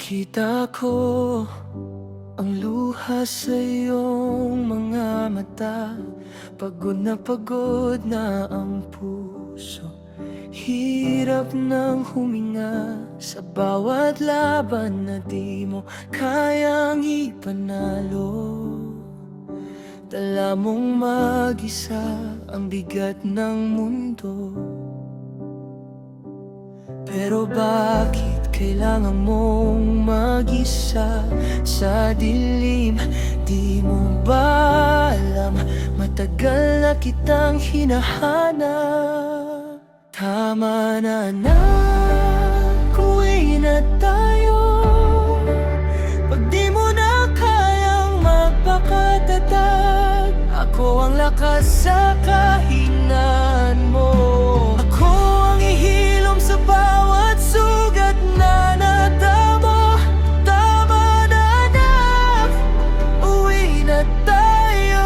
Nakita ko ang luha sa iyong mga mata. Pagod na ang puso, hirap ng huminga sa bawat laban na di mo kayang ipanalo. Dala mong mag-isa ang bigat ng mundo. Pero bakit kailangan mong mag-isa sa dilim? Di mo ba alam, matagal na kitang hinahanap. Tama na anak, uwi na tayo. Pag di mo na kayang magpakatatag, ako ang lakas sa kahinaan mo. Ako ang ihilom sa bawat sugat na natamo. Tama na anak, uwi na tayo.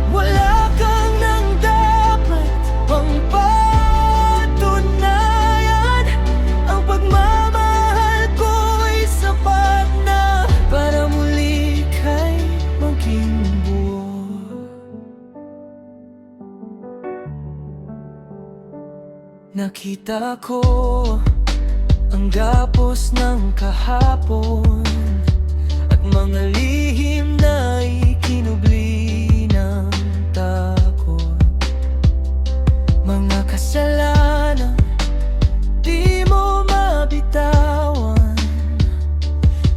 Wala kang nang dapat pang patunayan. Ang pagmamahal ko'y sapat na para muli kay maging buo. Nakita ko ang gapos ng kahapon at mga lihim na ikinubli ng takot. Mga kasalanan di mo mabitawan,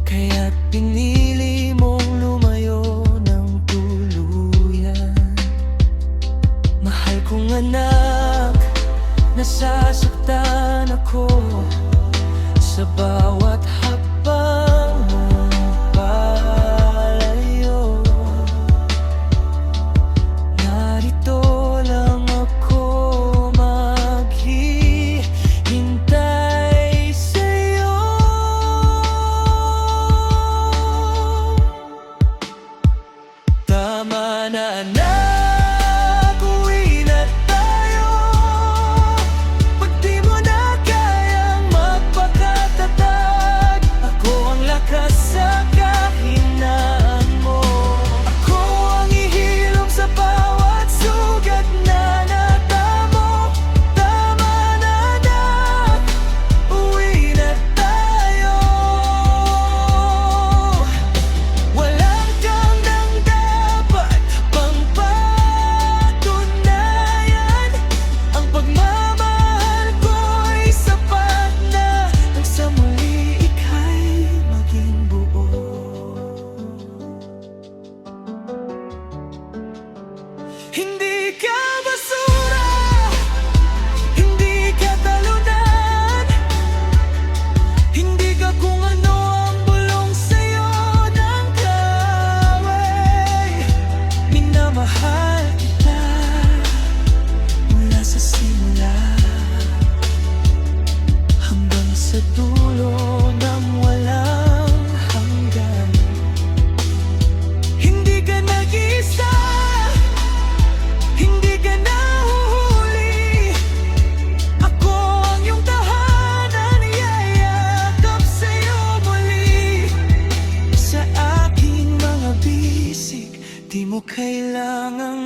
kaya't pinili mong lumayo ng tuluyan. Mahal kong anak, nasasaktan ako sa bawat hakbang mong palayo. Narito lang ako maghihintay sa'yo. Tama na anak, uwi na tayo. Pag di mo na kayang magpakatatag, ako ang lakas sa kahinaan mo. Ako ang ihilom sa bawat sugat na natamo. Tama na anak, uwi na tayo. Walang kang nang dapat pang patunayan. Ang pagmamahal ko'y sapat na nang sa muli ika'y maging buo. Hindi ka basura, hindi ka talunan, hindi ka kung ano ang bulong sa'yo ng kaway. Minamahal kita mula sa simula hanggang sa dulo ng walang hanggan. Hindi ka nag-isa, hindi ka nahuhuli. Ako ang iyong tahanan, yayakap sa'yo muli. Sa aking mga bisig, di mo kailangang